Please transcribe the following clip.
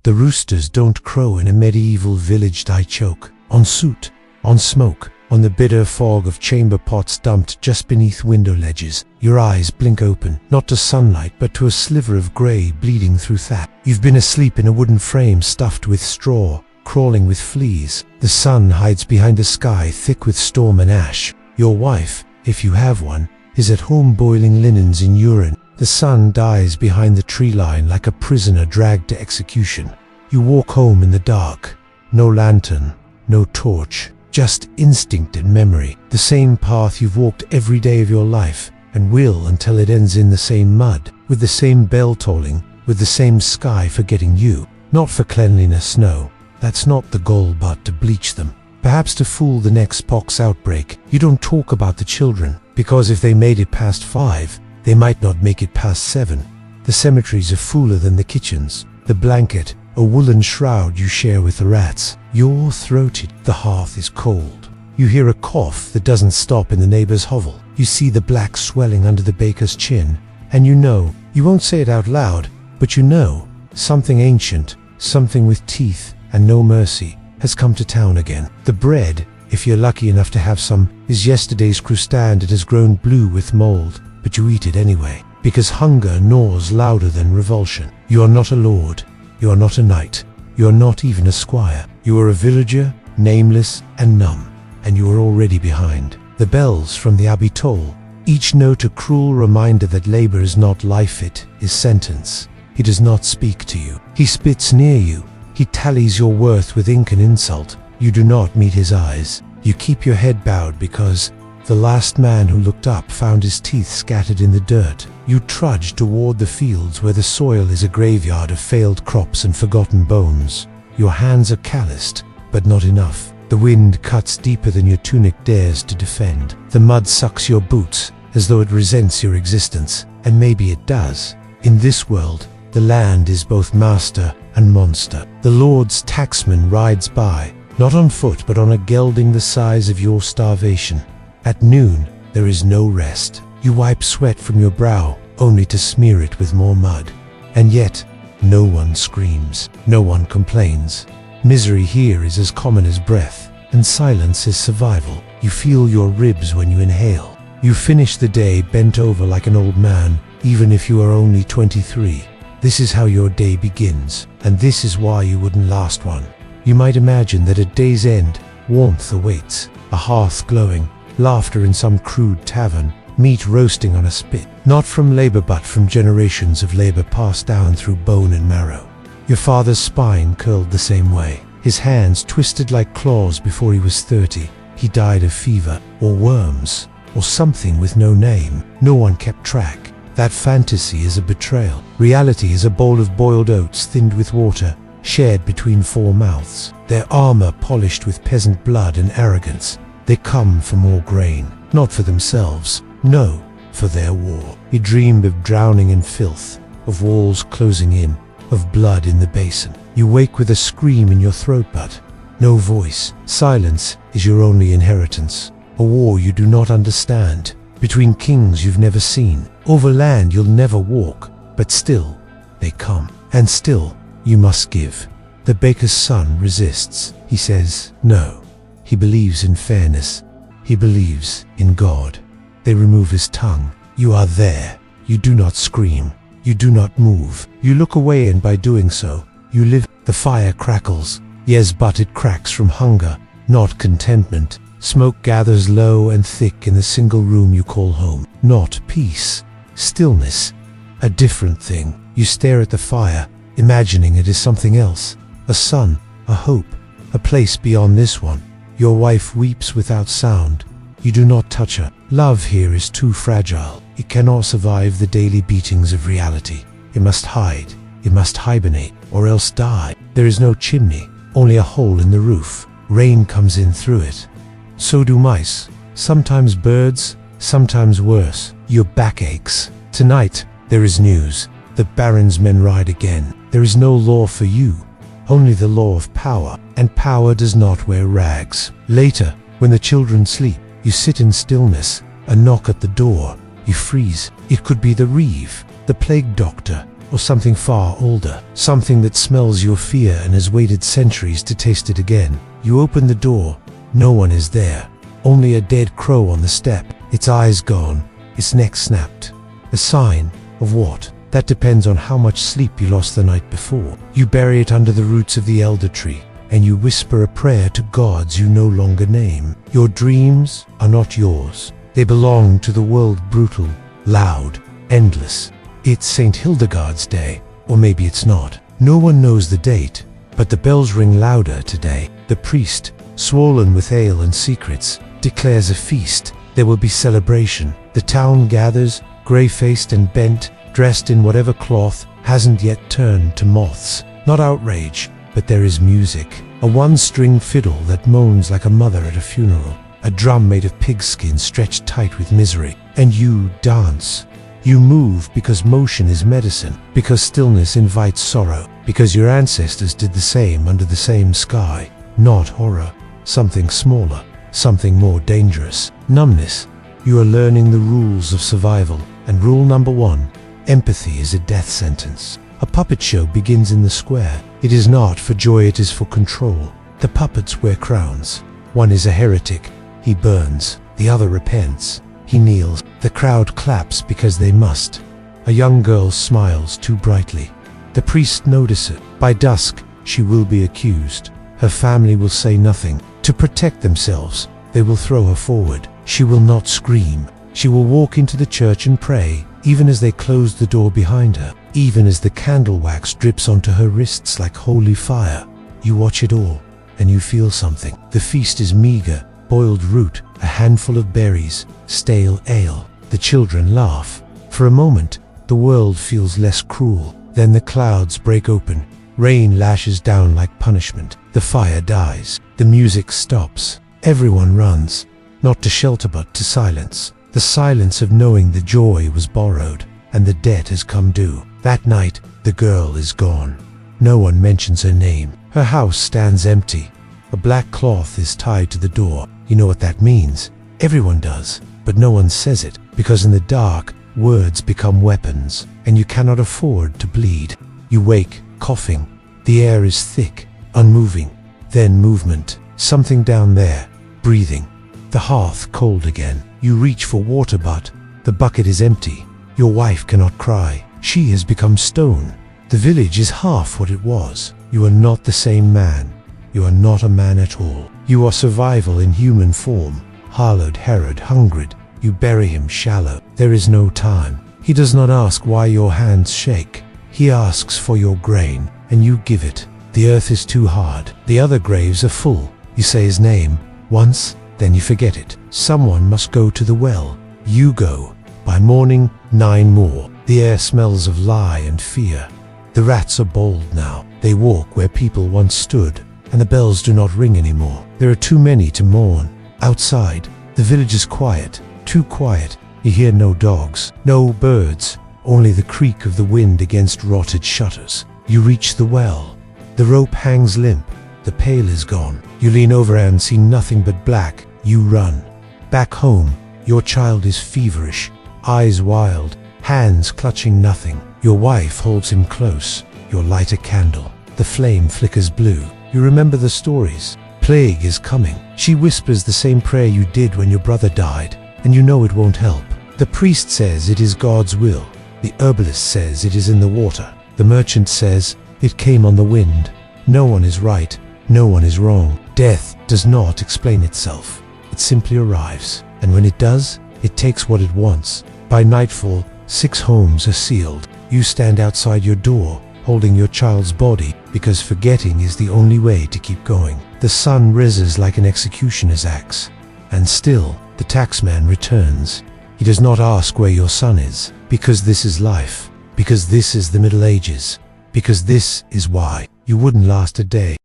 The roosters don't crow in a medieval village. I choke on soot, on smoke, on the bitter fog of chamber pots dumped just beneath window ledges. Your eyes blink open, not to sunlight but to a sliver of grey bleeding through thatch. You've been asleep in a wooden frame stuffed with straw, crawling with fleas. The sun hides behind the sky thick with storm and ash. Your wife, if you have one, is at home boiling linens in urine. The sun dies behind the tree line like a prisoner dragged to execution. You walk home in the dark. No lantern, no torch, just instinct and memory. The same path you've walked every day of your life, and will until it ends in the same mud, with the same bell tolling, with the same sky forgetting you. Not for cleanliness, no. That's not the goal, but to bleach them. Perhaps to fool the next pox outbreak. You don't talk about the children, because if they made it past 5, they might not make it past 7. The cemeteries are fuller than the kitchens. The blanket, a woolen shroud you share with the rats. You're throated. The hearth is cold. You hear a cough that doesn't stop in the neighbor's hovel. You see the black swelling under the baker's chin, and you know, you won't say it out loud, but you know, something ancient, something with teeth and no mercy, has come to town again. The bread, if you're lucky enough to have some, is yesterday's crustan that has grown blue with mold, but you eat it anyway, because hunger gnaws louder than revulsion. You are not a lord, you are not a knight, you are not even a squire. You are a villager, nameless and numb, and you are already behind. The bells from the abbey toll, each note a cruel reminder that labor is not life, it is sentence. He does not speak to you. He spits near you. He tallies your worth with ink and insult. You do not meet his eyes. You keep your head bowed because the last man who looked up found his teeth scattered in the dirt. You trudge toward the fields where the soil is a graveyard of failed crops and forgotten bones. Your hands are calloused, but not enough. The wind cuts deeper than your tunic dares to defend. The mud sucks your boots as though it resents your existence, and maybe it does. In this world, the land is both master and monster. The Lord's tacksman rides by, not on foot but on a gelding the size of your starvation. At noon, there is no rest. You wipe sweat from your brow, only to smear it with more mud. And yet, no one screams, no one complains. Misery here is as common as breath, and silence is survival. You feel your ribs when you inhale. You finish the day bent over like an old man, even if you are only 23. This is how your day begins, and this is why you wouldn't last one. You might imagine that at day's end, warmth awaits, a hearth glowing, laughter in some crude tavern, meat roasting on a spit, not from labor but from generations of labor passed down through bone and marrow. Your father's spine curled the same way, his hands twisted like claws before he was 30. He died of fever, or worms, or something with no name. No one kept track. That fantasy is a betrayal. Reality is a bowl of boiled oats thinned with water, shared between 4 mouths. Their armor polished with peasant blood and arrogance. They come for more grain, not for themselves, no, for their war. He dreamed of drowning in filth, of walls closing in, of blood in the basin. You wake with a scream in your throat but no voice. Silence is your only inheritance. A war you do not understand, between kings you've never seen, over land you'll never walk, but still, they come. And still, you must give. The baker's son resists. He says, no. He believes in fairness. He believes in God. They remove his tongue. You are there. You do not scream. You do not move. You look away, and by doing so, you live. The fire crackles. Yes, but it cracks from hunger, not contentment. Smoke gathers low and thick in the single room you call home. Not peace. Stillness. A different thing. You stare at the fire, imagining it is something else. A sun, a hope, a place beyond this one. Your wife weeps without sound. You do not touch her. Love here is too fragile. It cannot survive the daily beatings of reality. It must hide. It must hibernate, or else die. There is no chimney, only a hole in the roof. Rain comes in through it. So do mice. Sometimes birds, sometimes worse. Your back aches. Tonight, there is news. The Baron's men ride again. There is no law for you, only the law of power, and power does not wear rags. Later, when the children sleep, you sit in stillness, a knock at the door. You freeze. It could be the reeve, the plague doctor, or something far older, something that smells your fear and has waited centuries to taste it again. You open the door. No one is there. Only a dead crow on the step, its eyes gone, its neck snapped. A sign of what? That depends on how much sleep you lost the night before. You bury it under the roots of the elder tree, and you whisper a prayer to gods you no longer name. Your dreams are not yours. They belong to the world, brutal, loud, endless. It's St. Hildegard's day, or maybe it's not. No one knows the date, but the bells ring louder today. The priest, swollen with ale and secrets, declares a feast. There will be celebration. The town gathers, grey-faced and bent, dressed in whatever cloth hasn't yet turned to moths. Not outrage, but there is music. A one-string fiddle that moans like a mother at a funeral. A drum made of pigskin stretched tight with misery. And you dance. You move because motion is medicine, because stillness invites sorrow, because your ancestors did the same under the same sky. Not horror. Something smaller. Something more dangerous. Numbness. You are learning the rules of survival. And rule number 1. Empathy is a death sentence. A puppet show begins in the square. It is not for joy, it is for control. The puppets wear crowns. One is a heretic. He burns. The other repents. He kneels. The crowd claps because they must. A young girl smiles too brightly. The priest notices it. By dusk, she will be accused. Her family will say nothing. To protect themselves, they will throw her forward. She will not scream. She will walk into the church and pray, even as they close the door behind her, even as the candle wax drips onto her wrists like holy fire. You watch it all, and you feel something. The feast is meager, boiled root, a handful of berries, stale ale. The children laugh. For a moment, the world feels less cruel. Then the clouds break open. Rain lashes down like punishment. The fire dies. The music stops. Everyone runs, not to shelter but to silence. The silence of knowing the joy was borrowed, and the debt has come due. That night, the girl is gone. No one mentions her name. Her house stands empty. A black cloth is tied to the door. You know what that means. Everyone does, but no one says it, because in the dark, words become weapons, and you cannot afford to bleed. You wake, coughing. The air is thick, unmoving. Then movement. Something down there, breathing. The hearth cold again. You reach for water, but the bucket is empty. Your wife cannot cry. She has become stone. The village is half what it was. You are not the same man. You are not a man at all. You are survival in human form. Hallowed Herod, hungered. You bury him shallow. There is no time. He does not ask why your hands shake. He asks for your grain, and you give it. The earth is too hard. The other graves are full. You say his name once, then you forget it. Someone must go to the well. You go. By morning, 9 more. The air smells of lie and fear. The rats are bold now. They walk where people once stood, and the bells do not ring anymore. There are too many to mourn. Outside, the village is quiet. Too quiet. You hear no dogs, no birds, only the creak of the wind against rotted shutters. You reach the well. The rope hangs limp. The pail is gone. You lean over and see nothing but black. You run. Back home, your child is feverish, eyes wild, hands clutching nothing. Your wife holds him close. You light a candle. The flame flickers blue. You remember the stories. Plague is coming. She whispers the same prayer you did when your brother died, and you know it won't help. The priest says it is God's will. The herbalist says it is in the water. The merchant says it came on the wind. No one is right. No one is wrong. Death does not explain itself. It simply arrives. And when it does, it takes what it wants. By nightfall, 6 homes are sealed. You stand outside your door, holding your child's body, because forgetting is the only way to keep going. The sun rises like an executioner's axe. And still, the taxman returns. He does not ask where your son is, because this is life, because this is the Middle Ages, because this is why you wouldn't last a day.